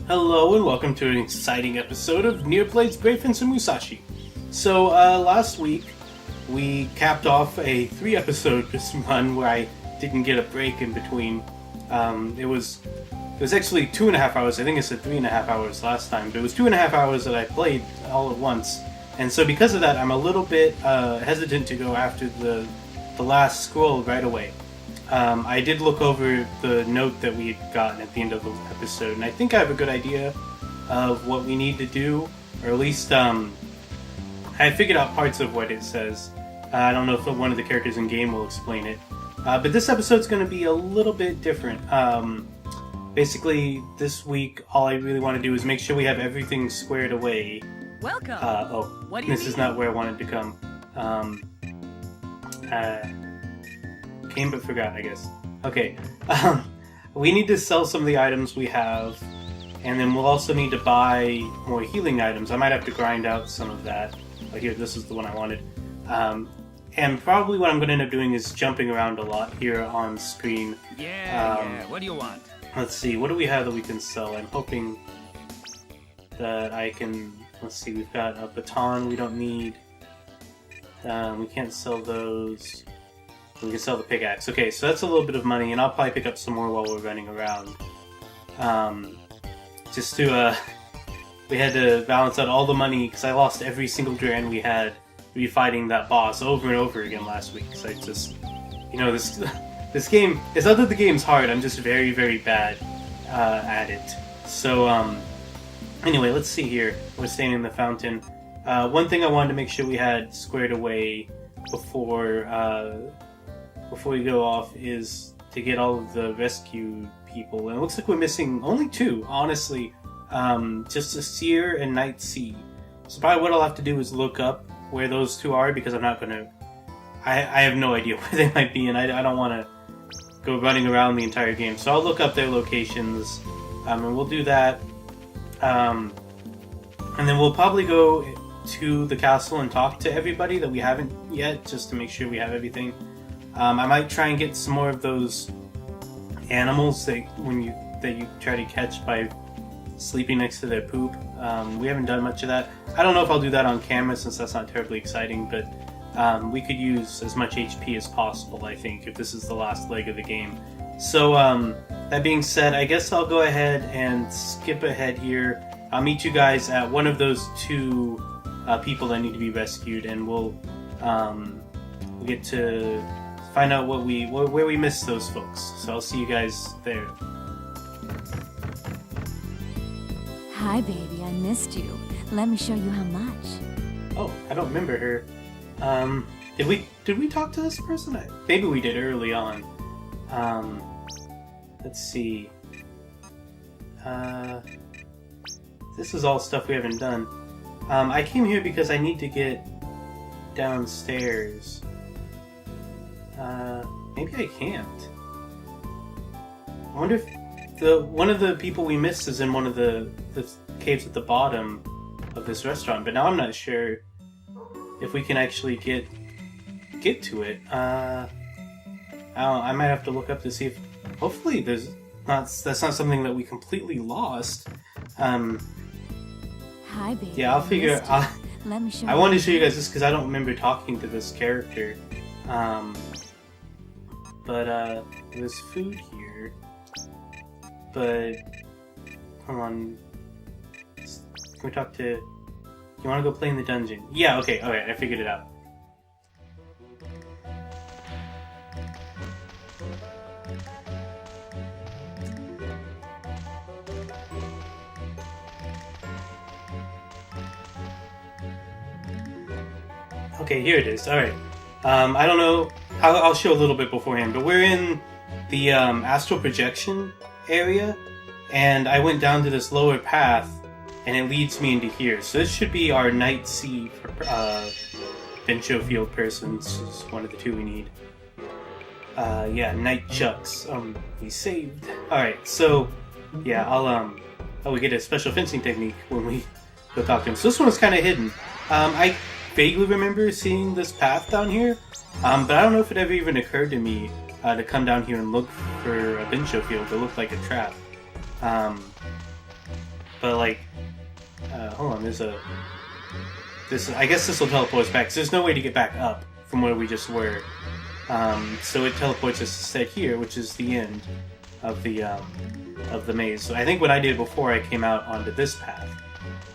Hello and welcome to an exciting episode of Nearplay's Great Fencer Musashi. So last week we capped off a 3-episode run where I didn't get a break in between. It was actually 2.5 hours. I think I said 3.5 hours last time, but it was 2.5 hours that I played all at once. And so because of that, I'm a little bit hesitant to go after the last scroll right away. I did look over the note that we had gotten at the end of the episode, and I think I have a good idea of what we need to do, or at least I figured out parts of what it says. I don't know if one of the characters in game will explain it, but this episode's going to be a little bit different. Basically, this week, all I really want to do is make sure we have everything squared away. Welcome. What do you this is not where I wanted to come. Came but forgot, I guess. Okay, we need to sell some of the items we have, and then we'll also need to buy more healing items. I might have to grind out some of that. Like here, this is the one I wanted. And probably what I'm going to end up doing is jumping around a lot here on screen. Yeah. What do you want? Let's see, what do we have that we can sell? I'm hoping that I can... Let's see, we've got a baton we don't need. We can't sell those. We can sell the pickaxe. Okay, so that's a little bit of money, and I'll probably pick up some more while we're running around. Just to, we had to balance out all the money, because I lost every single grand we had fighting that boss over and over again last week. So I just, this game, it's not that the game's hard, I'm just very, very bad at it. So, anyway, let's see here. We're staying in the fountain. One thing I wanted to make sure we had squared away before we go off is to get all of the rescue people. And it looks like we're missing only 2, honestly. Just a Seer and Night Sea. So probably what I'll have to do is look up where those 2 are, because I'm not going to... I have no idea where they might be, and I don't want to go running around the entire game. So I'll look up their locations, and we'll do that. And then we'll probably go to the castle and talk to everybody that we haven't yet, just to make sure we have everything. I might try and get some more of those animals that you try to catch by sleeping next to their poop. We haven't done much of that. I don't know if I'll do that on camera since that's not terribly exciting, but we could use as much HP as possible, I think, if this is the last leg of the game. So, that being said, I guess I'll go ahead and skip ahead here. I'll meet you guys at one of those 2 people that need to be rescued, and we'll get to find out where we missed those folks. So I'll see you guys there. Hi, baby. I missed you. Let me show you how much. Oh, I don't remember her. Did we talk to this person? Maybe we did early on. Let's see. This is all stuff we haven't done. I came here because I need to get downstairs. Maybe I can't. I wonder if one of the people we missed is in one of the caves at the bottom of this restaurant, but now I'm not sure if we can actually get to it. I might have to look up to see if... Hopefully that's not something that we completely lost. Hi, baby. Yeah, I'll figure... Let me show I wanted to show you guys this because I don't remember talking to this character. But there's food here. But hold on. Can we talk to... You want to go play in the dungeon? Yeah, okay, alright, I figured it out. Okay, here it is. Alright. I don't know. I'll show a little bit beforehand, but we're in the astral projection area, and I went down to this lower path, and it leads me into here. So this should be our Night Sea Bencho Field person. This is one of the 2 we need. Yeah, Night Chucks. We saved. Alright, so, yeah, we get a special fencing technique when we go talk to him. So this one's kind of hidden. I vaguely remember seeing this path down here, but I don't know if it ever even occurred to me to come down here and look for a Bencho Field. It looked like a trap. But like, hold on, there's a... I guess this will teleport us back, 'cause there's no way to get back up from where we just were. So it teleports us instead here, which is the end of the maze. So I think what I did before, I came out onto this path.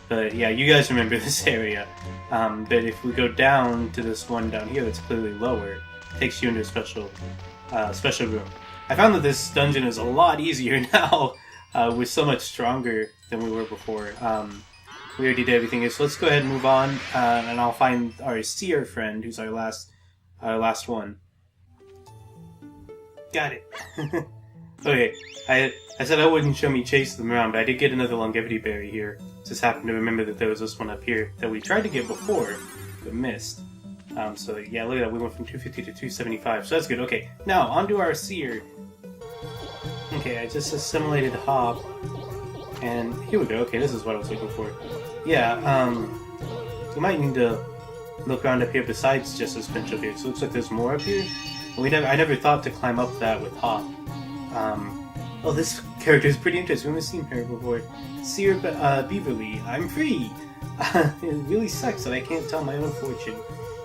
But yeah, you guys remember this area. But if we go down to this one down here that's clearly lower, it takes you into a special room. I found that this dungeon is a lot easier now. We're so much stronger than we were before. We already did everything, so let's go ahead and move on, and I'll find our seer friend, who's our last one. Got it. Okay, I said I wouldn't show me chase them around, but I did get another longevity berry here. Just happened to remember that there was this one up here that we tried to get before, but missed. So yeah, look at that, we went from 250 to 275, so that's good. Okay, now, on to our seer. Okay, I just assimilated Hop, and here we go. Okay, this is what I was looking for. Yeah, we might need to look around up here besides just this bench up here. So it looks like there's more up here. I never thought to climb up that with Hop. Oh, this character is pretty interesting. We've seen her before. Seer Beaverly, I'm free! It really sucks that I can't tell my own fortune.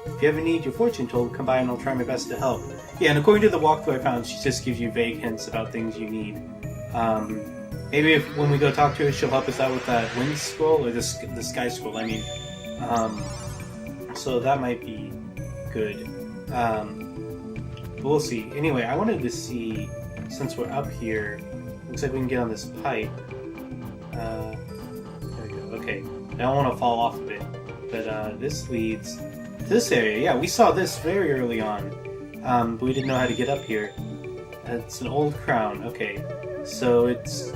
If you ever need your fortune told, come by and I'll try my best to help. Yeah, and according to the walkthrough I found, she just gives you vague hints about things you need. Maybe when we go talk to her, she'll help us out with that wind scroll, or the sky scroll, I mean. So that might be good. But we'll see. Anyway, I wanted to see, since we're up here, looks like we can get on this pipe. There we go, okay. I don't want to fall off of it, but this leads to this area. Yeah, we saw this very early on, but we didn't know how to get up here. It's an old crown, okay. So it's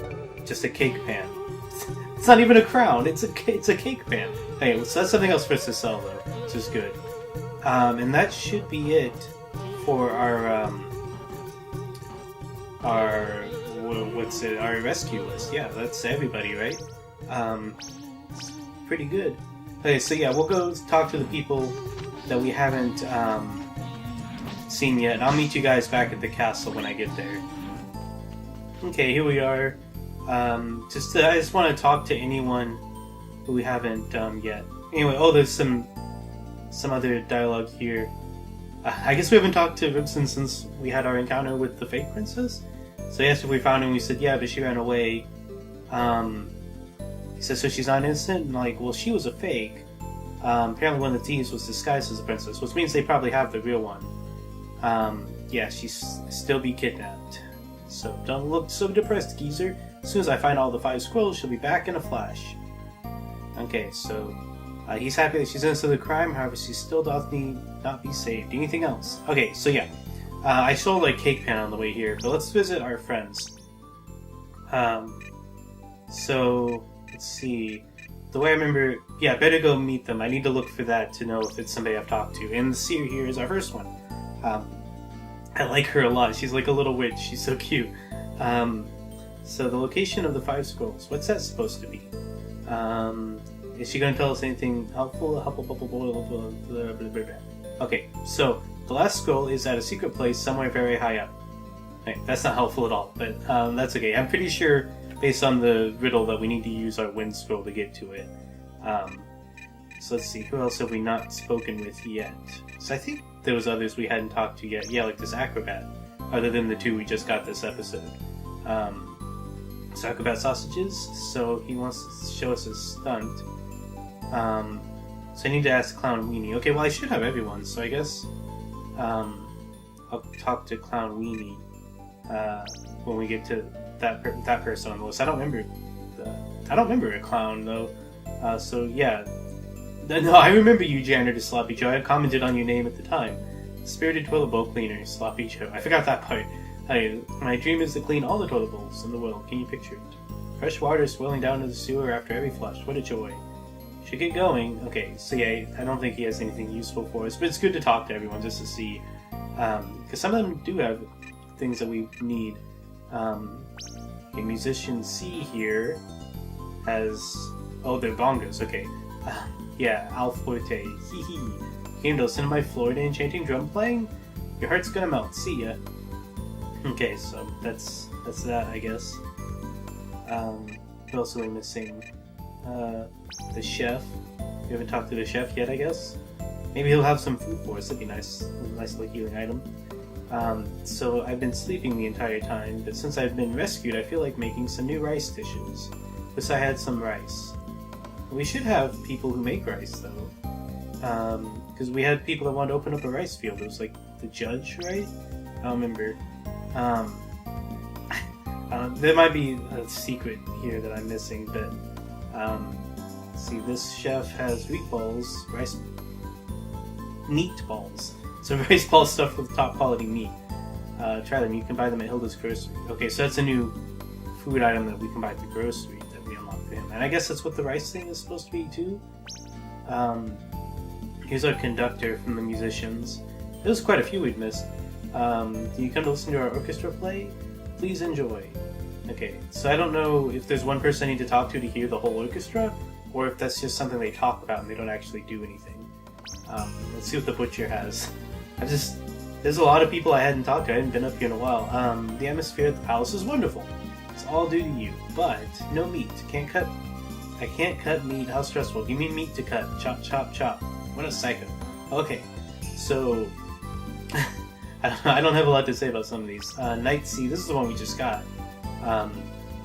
just a cake pan. It's not even a crown, it's a cake pan. Okay, so that's something else for us to sell though, which is good. And that should be it for our rescue list. Yeah, that's everybody, right? Pretty good. Okay, so yeah, we'll go talk to the people that we haven't seen yet. I'll meet you guys back at the castle when I get there. Okay, here we are. I just want to talk to anyone who we haven't yet. Anyway, oh, there's some other dialogue here. I guess we haven't talked to Ribson since we had our encounter with the fake princess. So he asked if we found her, and we said, yeah, but she ran away. He said, so she's not innocent? And like, well, she was a fake. Apparently one of the thieves was disguised as a princess, which means they probably have the real one. Yeah, she's still be kidnapped. So don't look so depressed, geezer. As soon as I find all the 5 scrolls, she'll be back in a flash. Okay, so he's happy that she's innocent of the crime, however, she still doth need not be saved. Anything else? Okay, so yeah. I sold like cake pan on the way here, but let's visit our friends. So let's see. The way I remember, yeah, better go meet them. I need to look for that to know if it's somebody I've talked to. And the seer here is our first one. I like her a lot. She's like a little witch. She's so cute. So the location of the 5 scrolls. What's that supposed to be? Is she going to tell us anything helpful? Okay, so the last scroll is at a secret place somewhere very high up. Okay, that's not helpful at all, but that's okay. I'm pretty sure, based on the riddle, that we need to use our wind scroll to get to it. So let's see, who else have we not spoken with yet? So I think there was others we hadn't talked to yet. Yeah, like this acrobat, other than the 2 we just got this episode. So acrobat sausages, so he wants to show us a stunt. So I need to ask Clown Weenie. Okay, well I should have everyone, so I guess I'll talk to Clown Weenie when we get to that person on the list. I don't remember a clown though. So yeah. No, I remember you, Janitor Sloppy Joe. I commented on your name at the time. Spirited Toilet Bowl Cleaner, Sloppy Joe. I forgot that part. Hey, my dream is to clean all the toilet bowls in the world. Can you picture it? Fresh water swirling down to the sewer after every flush. What a joy. Should get going. Okay, so yeah, I don't think he has anything useful for us, but it's good to talk to everyone just to see. Because some of them do have things that we need. A musician C here has... Oh, they're bongos, okay. Yeah, Al Forte. Hee hee. Came to listen to my Florida enchanting drum playing? Your heart's gonna melt. See ya. Okay, so that's that, I guess. What else are we missing? the chef. We haven't talked to the chef yet, I guess. Maybe he'll have some food for us. That'd be nice. A nice little healing item. So I've been sleeping the entire time, but since I've been rescued, I feel like making some new rice dishes. Wish I had some rice. We should have people who make rice, though. Because we had people that wanted to open up a rice field. It was like the judge, right? I don't remember. There might be a secret here that I'm missing, but see, this chef has wheat balls, meat balls. So rice balls stuffed with top quality meat. Try them. You can buy them at Hilda's grocery. Okay, so that's a new food item that we can buy at the grocery that we unlock for him. And I guess that's what the rice thing is supposed to be too. Here's our conductor from the musicians. There's quite a few we'd missed. Do you come to listen to our orchestra play? Please enjoy. Okay, so I don't know if there's one person I need to talk to hear the whole orchestra, or if that's just something they talk about and they don't actually do anything. Let's see what the butcher has. There's a lot of people I hadn't talked to. I hadn't been up here in a while. The atmosphere at the palace is wonderful. It's all due to you, but no meat. I can't cut meat. How stressful. Give me meat to cut. Chop, chop, chop. What a psycho. Okay, so I don't have a lot to say about some of these. Night Sea, this is the one we just got.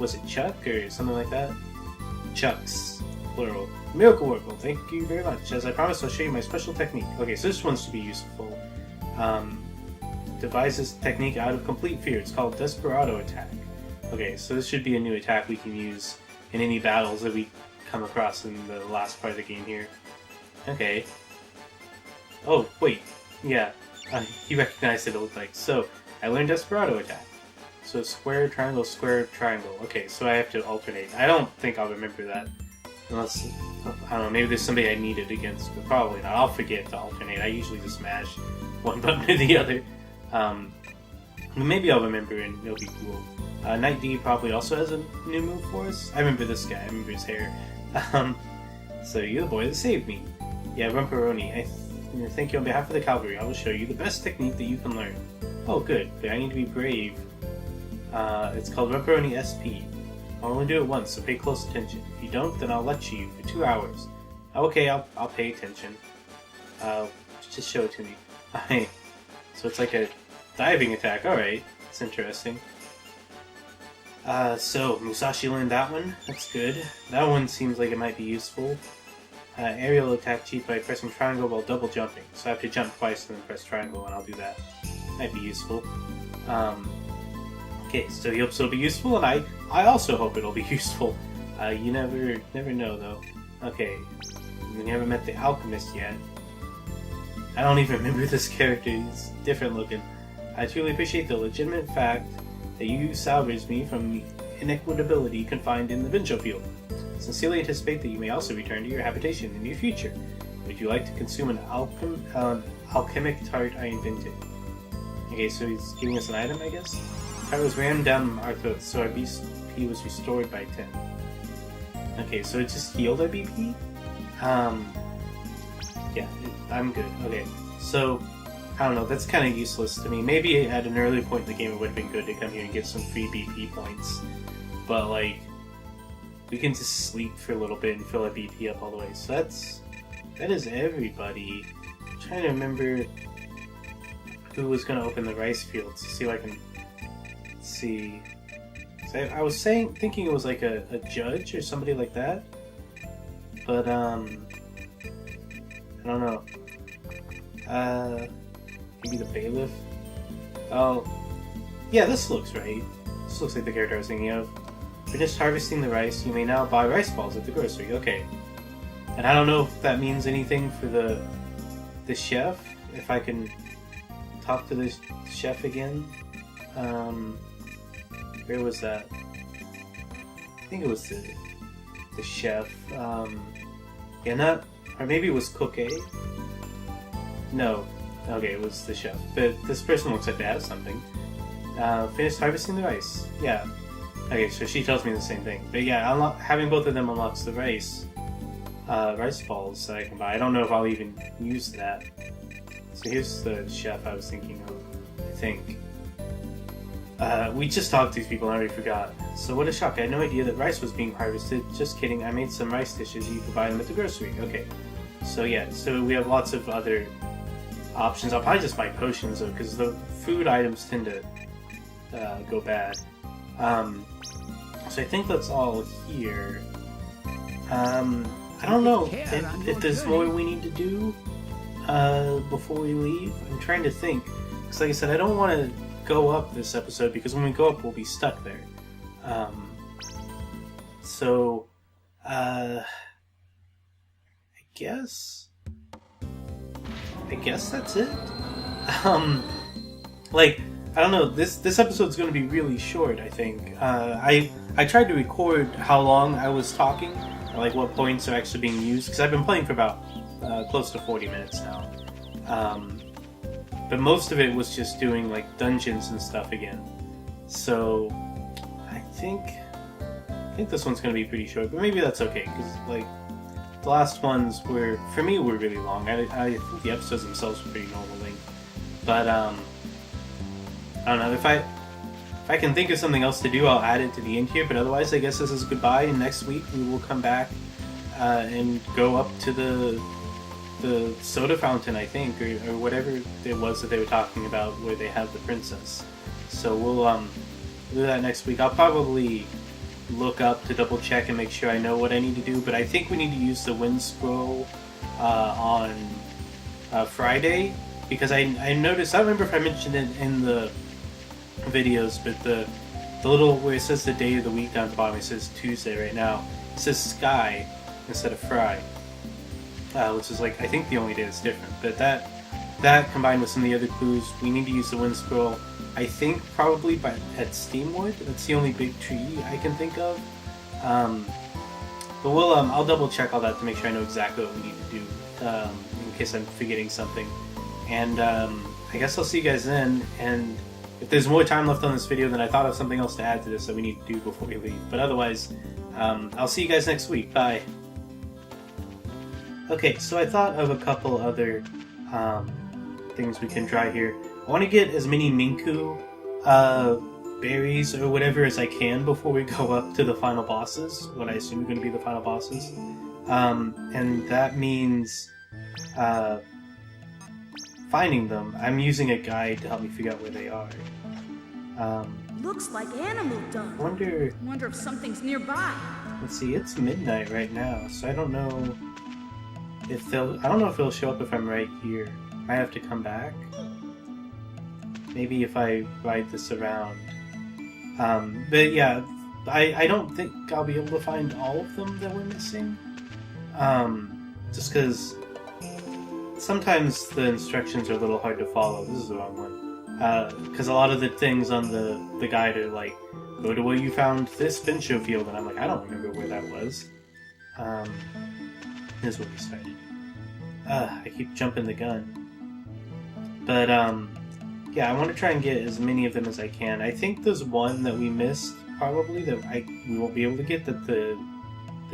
Was it Chuck or something like that? Chucks, plural. Miracle work. Well, thank you very much. As I promised, I'll show you my special technique. Okay, so this one's to be useful. Devises technique out of complete fear. It's called Desperado Attack. Okay, so this should be a new attack we can use in any battles that we come across in the last part of the game here. Okay. Oh, wait. Yeah. He recognized it looked like. So, I learned Desperado Attack. So square, triangle, square, triangle. Okay, so I have to alternate. I don't think I'll remember that. Unless, I don't know, maybe there's somebody I need it against, but probably not. I'll forget to alternate. I usually just mash one button or the other. Maybe I'll remember and it'll be cool. Knight D probably also has a new move for us. I remember this guy. I remember his hair. So you're the boy that saved me. Yeah, Rumperoni. I thank you on behalf of the cavalry. I will show you the best technique that you can learn. Oh, good. But I need to be brave. It's called Rumperoni SP. I'll only do it once, so pay close attention. If you don't, then I'll lecture you for 2 hours. Okay, I'll pay attention. Just show it to me. Alright. So it's like a diving attack. Alright. It's interesting. So, Musashi learned that one. That's good. That one seems like it might be useful. Aerial attack cheat by pressing triangle while double jumping. So I have to jump twice and then press triangle, and I'll do that. Might be useful. Okay, so he hopes it'll be useful, and I also hope it'll be useful. You never know, though. Okay, we haven't met the alchemist yet. I don't even remember this character. He's different looking. I truly appreciate the legitimate fact that you salvaged me from the inequitability confined in the Vincho field. Sincerely anticipate that you may also return to your habitation in the near future. Would you like to consume an alchemic tart I invented? Okay, so he's giving us an item, I guess? Tart was rammed down our throats, so our BP was restored by 10. Okay, so it just healed our BP? Yeah, I'm good. Okay, so, I don't know, that's kind of useless to me. Maybe at an earlier point in the game it would have been good to come here and get some free BP points. But, like, we can just sleep for a little bit and fill our BP up all the way. So that is everybody. I'm trying to remember who was going to open the rice fields to see if I can see. So I was thinking it was like a judge or somebody like that. But, I don't know. Maybe the bailiff? Oh, yeah, this looks right. This looks like the character I was thinking of. Finished harvesting the rice, you may now buy rice balls at the grocery. Okay. And I don't know if that means anything for the chef, if I can talk to this chef again. Where was that? I think it was the chef. Yeah, not, or maybe it was Cook A? No. Okay, it was the chef. But this person looks like they have something. Finished harvesting the rice. Yeah. Okay, so she tells me the same thing. But yeah, having both of them unlocks the rice balls that I can buy. I don't know if I'll even use that. So here's the chef I was thinking of, I think. We just talked to these people and I already forgot. So what a shock. I had no idea that rice was being harvested. Just kidding. I made some rice dishes. You can buy them at the grocery. Okay. So yeah, so we have lots of other options. I'll probably just buy potions though, because the food items tend to go bad. So I think that's all here. I don't know if there's more we need to do before we leave. I'm trying to think. Because like I said, I don't want to go up this episode, because when we go up, we'll be stuck there. I guess that's it. Like, I don't know, this episode's going to be really short, I think. I tried to record how long I was talking, or like what points are actually being used, because I've been playing for about close to 40 minutes now. But most of it was just doing like dungeons and stuff again. So I think this one's going to be pretty short, but maybe that's okay, because like the last ones were really long. I think the episodes themselves were pretty normal length. But I don't know, if I can think of something else to do, I'll add it to the end here. But otherwise, I guess this is goodbye. And next week we will come back and go up to the soda fountain, I think, or whatever it was that they were talking about, where they have the princess. So we'll do that next week. I'll probably look up to double check and make sure I know what I need to do. But I think we need to use the wind scroll on Friday, because I noticed, I don't remember if I mentioned it in the videos, but the little where it says the day of the week down at the bottom, it says Tuesday right now. It says Sky instead of Fry, which is like I think the only day that's different. But that combined with some of the other clues, we need to use the wind scroll. I think probably at Steamwood. That's the only big tree I can think of. But we'll I'll double check all that to make sure I know exactly what we need to do, in case I'm forgetting something. And I guess I'll see you guys then. And if there's more time left on this video, then I thought of something else to add to this that we need to do before we leave. But otherwise, I'll see you guys next week. Bye. Okay, so I thought of a couple other things we can try here. I want to get as many Minku berries or whatever as I can before we go up to the final bosses, what I assume are going to be the final bosses. And that means finding them. I'm using a guide to help me figure out where they are. Looks like animal dung. Wonder if something's nearby. Let's see, it's midnight right now, so I don't know if they'll show up if I'm right here. I have to come back. Maybe if I ride this around. But yeah, I don't think I'll be able to find all of them that we're missing. Just because sometimes the instructions are a little hard to follow. This is the wrong one. Because a lot of the things on the guide are like, go to where you found this Fencer field, and I'm like, I don't remember where that was. Here's where we started. I keep jumping the gun. But yeah, I want to try and get as many of them as I can. I think there's one that we missed, probably, that we won't be able to get, that the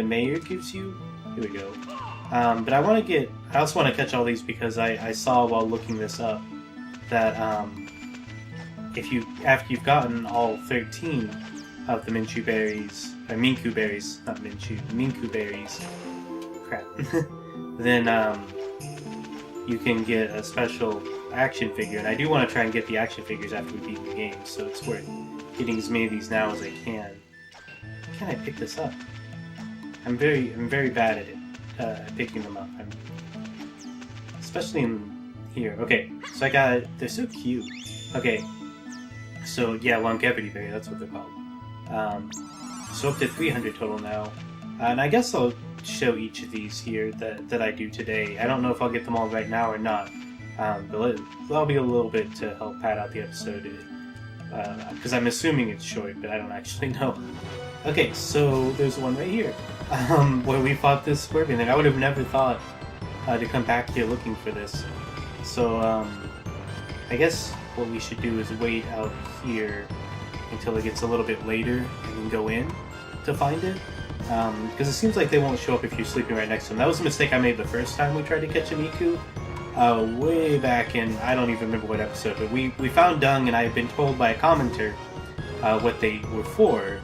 mayor gives you. Here we go. But I also want to catch all these, because I saw while looking this up that after you've gotten all 13 of the Minku berries, not Minchu, Minku berries, crap, then you can get a special action figure, and I do want to try and get the action figures after we beat the game, so it's worth getting as many of these now as I can. Can I pick this up? I'm very bad at it, picking them up. Especially in here. Okay, so they're so cute. Okay, so yeah, longevity berry, that's what they're called. So up to 300 total now, and I guess I'll show each of these here that I do today. I don't know if I'll get them all right now or not. But that'll be a little bit to help pad out the episode, because I'm assuming it's short, but I don't actually know. Okay, so there's one right here, where we fought this scorpion thing. I would have never thought to come back here looking for this. So I guess what we should do is wait out here until it gets a little bit later and then go in to find it. Because it seems like they won't show up if you're sleeping right next to them. That was a mistake I made the first time we tried to catch a Miku. Way back in, I don't even remember what episode, but we found dung, and I had been told by a commenter what they were for.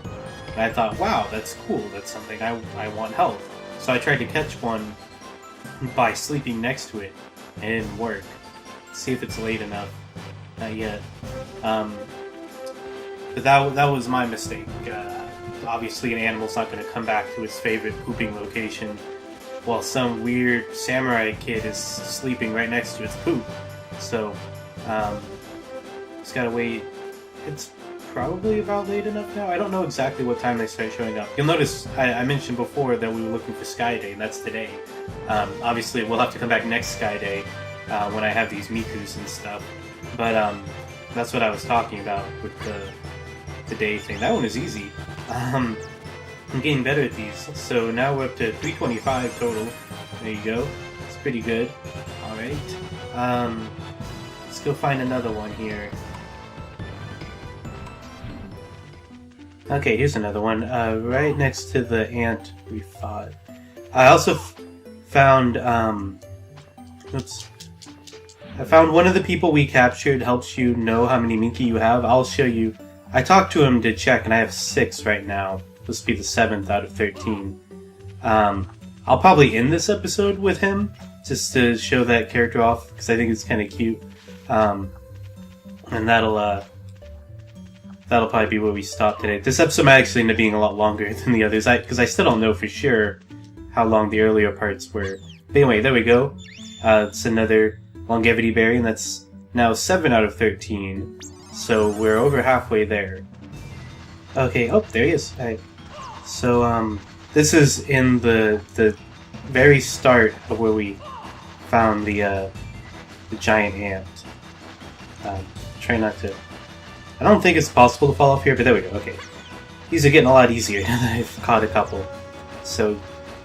And I thought, wow, that's cool. That's something I want health. So I tried to catch one by sleeping next to it. It didn't work. Let's see if it's late enough. Not yet. But that was my mistake. Obviously, an animal's not going to come back to its favorite pooping location while some weird samurai kid is sleeping right next to its poop. So, just gotta wait. It's probably about late enough now. I don't know exactly what time they start showing up. You'll notice I mentioned before that we were looking for Sky Day, and that's today. Obviously, we'll have to come back next Sky Day when I have these Mikus and stuff. But that's what I was talking about with the day thing. That one is easy. I'm getting better at these. So now we're up to 325 total. There you go. It's pretty good. Alright. Let's go find another one here. Okay, here's another one. Right next to the ant we fought. I also found, oops. I found one of the people we captured helps you know how many Minky you have. I'll show you. I talked to him to check, and I have 6 right now. This will be the 7th out of 13. I'll probably end this episode with him, just to show that character off, because I think it's kind of cute. And that'll probably be where we stop today. This episode might actually end up being a lot longer than the others, because I still don't know for sure how long the earlier parts were. But anyway, there we go. It's another longevity berry, and that's now 7 out of 13. So we're over halfway there. Okay, oh, there he is. Alright. So, this is in the very start of where we found the giant ant. Try not to... I don't think it's possible to fall off here, but there we go, okay. These are getting a lot easier now that I've caught a couple. So,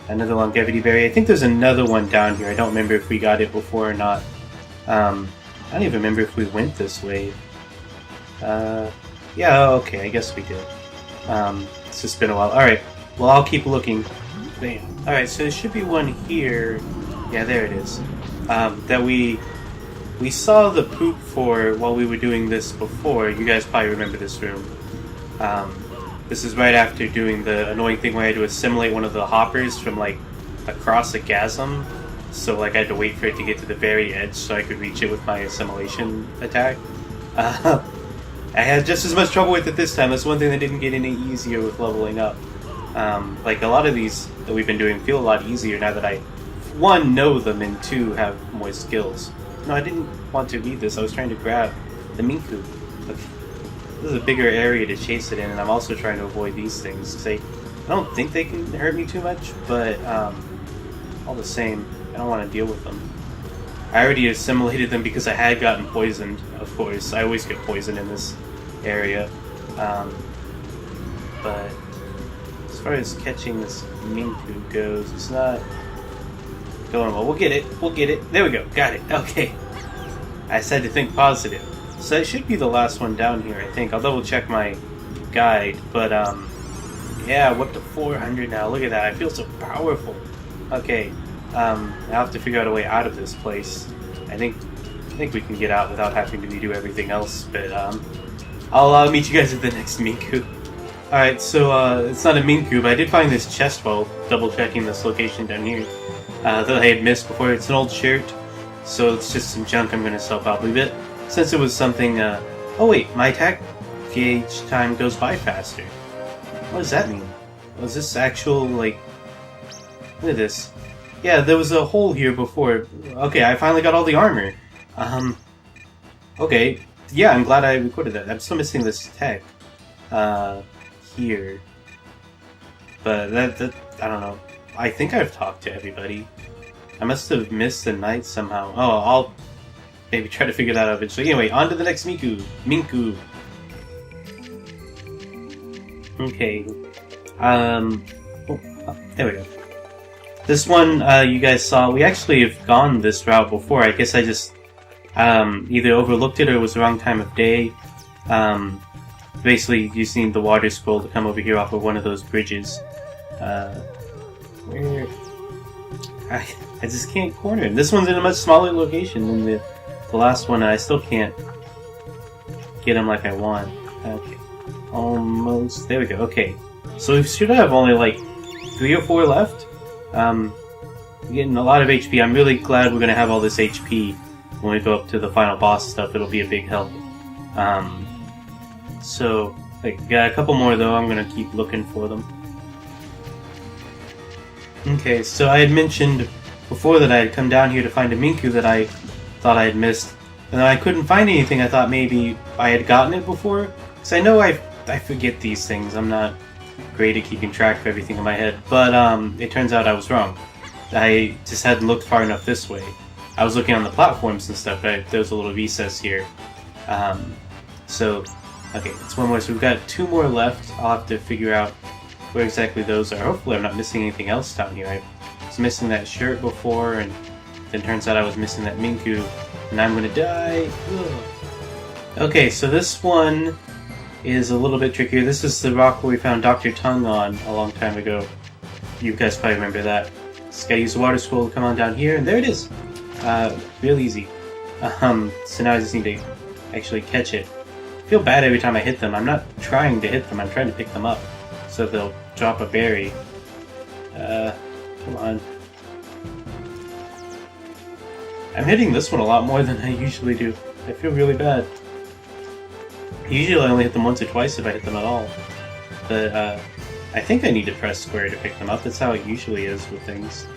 another longevity berry. I think there's another one down here. I don't remember if we got it before or not. I don't even remember if we went this way. Yeah, okay, I guess we did. It's just been a while. Alright, well, I'll keep looking. Bam. Alright, so there should be one here. Yeah, there it is. That we saw the poop for while we were doing this before. You guys probably remember this room. This is right after doing the annoying thing where I had to assimilate one of the hoppers from, like, across a chasm. So, like, I had to wait for it to get to the very edge so I could reach it with my assimilation attack. I had just as much trouble with it this time. That's one thing that didn't get any easier with leveling up. Like, a lot of these that we've been doing feel a lot easier now that I, 1, know them, and 2, have more skills. No, I didn't want to read this. I was trying to grab the Miku. Okay. This is a bigger area to chase it in, and I'm also trying to avoid these things. Because I don't think they can hurt me too much, but all the same, I don't want to deal with them. I already assimilated them because I had gotten poisoned, of course. I always get poisoned in this area. But as far as catching this Minku goes, it's not going well. We'll get it. We'll get it. There we go. Got it. Okay. I said to think positive. So it should be the last one down here, I think. I'll double check my guide. But, yeah, we're up to 400 now. Look at that. I feel so powerful. Okay. I'll have to figure out a way out of this place. I think we can get out without having to redo everything else, but I'll meet you guys at the next Minku. Alright, so it's not a Minku, but I did find this chest while double checking this location down here that I had missed before. It's an old shirt, so it's just some junk I'm going to sell probably, but since it was something, oh wait, my attack gauge time goes by faster. What does that mean? Was this actual, like, look at this. Yeah, there was a hole here before. Okay, I finally got all the armor. Okay. Yeah, I'm glad I recorded that. I'm still missing this tech. Here. But that I don't know. I think I've talked to everybody. I must have missed the night somehow. Oh, I'll maybe try to figure that out eventually. Anyway, on to the next Minku. Okay. Oh, there we go. This one, you guys saw, we actually have gone this route before. I guess I just either overlooked it or it was the wrong time of day. Basically, using the water scroll to come over here off of one of those bridges. Where... I just can't corner him. This one's in a much smaller location than the last one, and I still can't get him like I want. Okay. Almost. There we go. Okay. So we should have only like 3 or 4 left. We're getting a lot of HP. I'm really glad we're going to have all this HP when we go up to the final boss stuff. It'll be a big help. So, like, got a couple more though. I'm going to keep looking for them. Okay, so I had mentioned before that I had come down here to find a Minku that I thought I had missed. And then I couldn't find anything. I thought maybe I had gotten it before. Because I know I forget these things. I'm not great at keeping track of everything in my head. But it turns out I was wrong. I just hadn't looked far enough this way. I was looking on the platforms and stuff, but there was a little recess here. So, okay, it's one more. So we've got 2 more left. I'll have to figure out where exactly those are. Hopefully I'm not missing anything else down here. I was missing that shirt before, and then turns out I was missing that Minku, and I'm gonna die. Ugh. Okay, so this one is a little bit trickier. This is the rock where we found Dr. Tongue on a long time ago. You guys probably remember that. Just gotta use the water scroll to come on down here, and there it is! Real easy. So now I just need to actually catch it. I feel bad every time I hit them. I'm not trying to hit them, I'm trying to pick them up. So they'll drop a berry. Come on. I'm hitting this one a lot more than I usually do. I feel really bad. Usually I only hit them once or twice if I hit them at all. But, I think I need to press square to pick them up. That's how it usually is with things.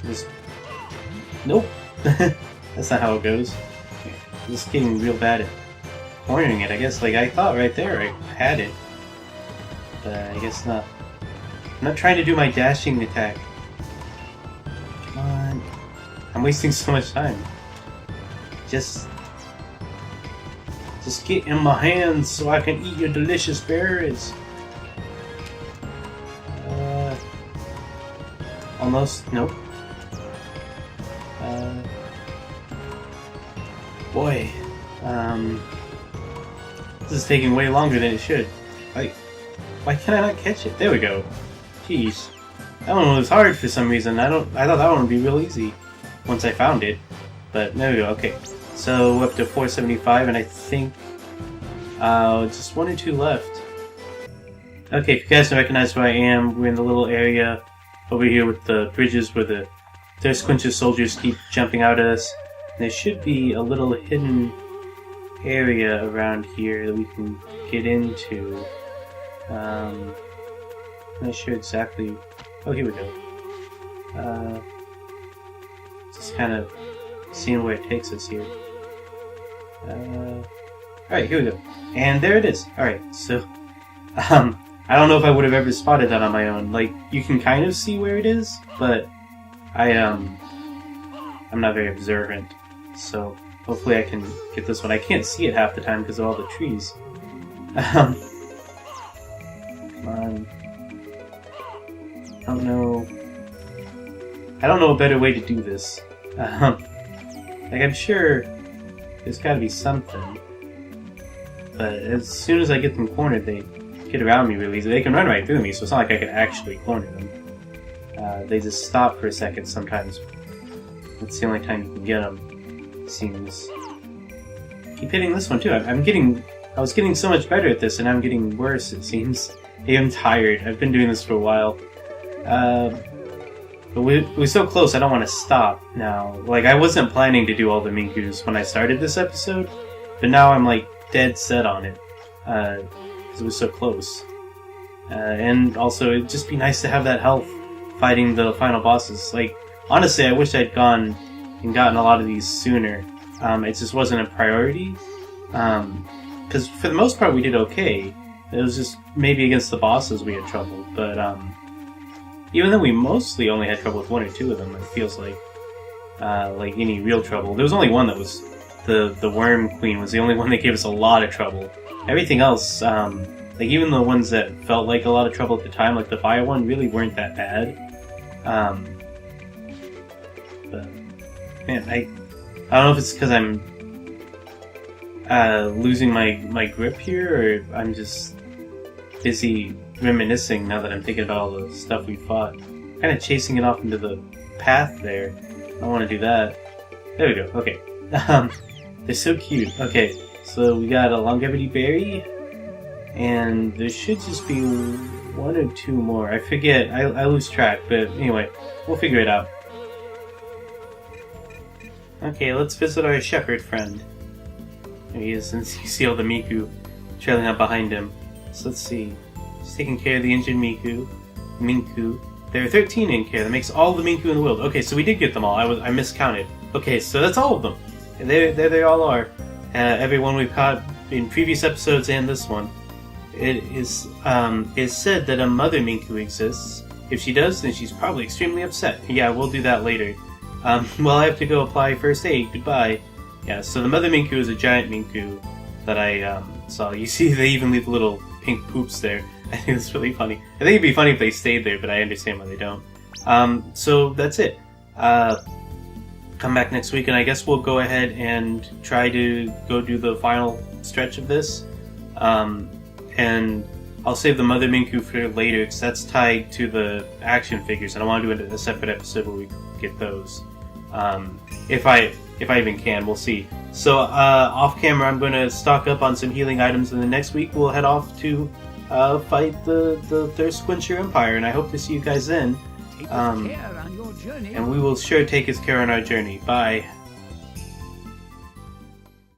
Just... Nope! That's not how it goes. I'm just getting real bad at cornering it, I guess. Like, I thought right there I had it. But I guess not. I'm not trying to do my dashing attack. Come on. I'm wasting so much time. Just get in my hands so I can eat your delicious berries. Almost. Nope. Boy. This is taking way longer than it should. Like, why can't I not catch it? There we go. Jeez. That one was hard for some reason. I thought that one would be real easy once I found it. But there we go. Okay. So we're up to 475, and I think just 1 or 2 left. Okay, if you guys don't recognize where I am, we're in the little area over here with the bridges where the Thirstquencher soldiers keep jumping out at us. There should be a little hidden area around here that we can get into. I'm not sure exactly. Oh, here we go. Just kind of seeing where it takes us here. Alright, here we go. And there it is. Alright, so I don't know if I would have ever spotted that on my own. Like, you can kind of see where it is, but I'm not very observant. So hopefully I can get this one. I can't see it half the time because of all the trees. Come on. I don't know a better way to do this. Like, I'm sure there's gotta be something. But as soon as I get them cornered, they get around me really easy. They can run right through me, so it's not like I can actually corner them. They just stop for a second sometimes. That's the only time you can get them, it seems. Keep hitting this one too. I was getting so much better at this, and I'm getting worse, it seems. I'm tired. I've been doing this for a while. But we're so close, I don't want to stop now. Like, I wasn't planning to do all the Minkus when I started this episode, but now I'm, like, dead set on it. Because it was so close. And also, it'd just be nice to have that health fighting the final bosses. Like, honestly, I wish I'd gone and gotten a lot of these sooner. It just wasn't a priority. Because for the most part, we did okay. It was just maybe against the bosses we had trouble, but even then we mostly only had trouble with 1 or 2 of them, it feels like any real trouble. There was only one that was the Worm Queen was the only one that gave us a lot of trouble. Everything else, like even the ones that felt like a lot of trouble at the time, like the fire one, really weren't that bad. But man, I don't know if it's because I'm losing my grip here, or I'm just busy reminiscing now that I'm thinking about all the stuff we fought. Kind of chasing it off into the path there. I don't want to do that. There we go. Okay. They're so cute. Okay. So we got a longevity berry, and there should just be one or two more. I forget. I lose track, but anyway, we'll figure it out. Okay, let's visit our shepherd friend. There he is, and you see all the Miku trailing up behind him. So let's see. He's taking care of the injured Minku. There are 13 in care. That makes all the Minku in the world. Okay, so we did get them all. I miscounted. Okay, so that's all of them. And there they all are. Everyone we've caught in previous episodes and this one. It is said that a mother Minku exists. If she does, then she's probably extremely upset. Yeah, we'll do that later. Well, I have to go apply first aid. Goodbye. Yeah, so the mother Minku is a giant Minku that I saw. You see, they even leave little pink poops there. I think it's really funny. I think it'd be funny if they stayed there, but I understand why they don't. So that's it. Come back next week, and I guess we'll go ahead and try to go do the final stretch of this. And I'll save the mother Minku for later, because that's tied to the action figures, and I want to do a separate episode where we get those. If I even can, we'll see. So off camera, I'm going to stock up on some healing items, and then next week we'll head off to fight the Thirstquencher Empire, and I hope to see you guys then. Take care on your journey. And we will sure take his care on our journey. Bye.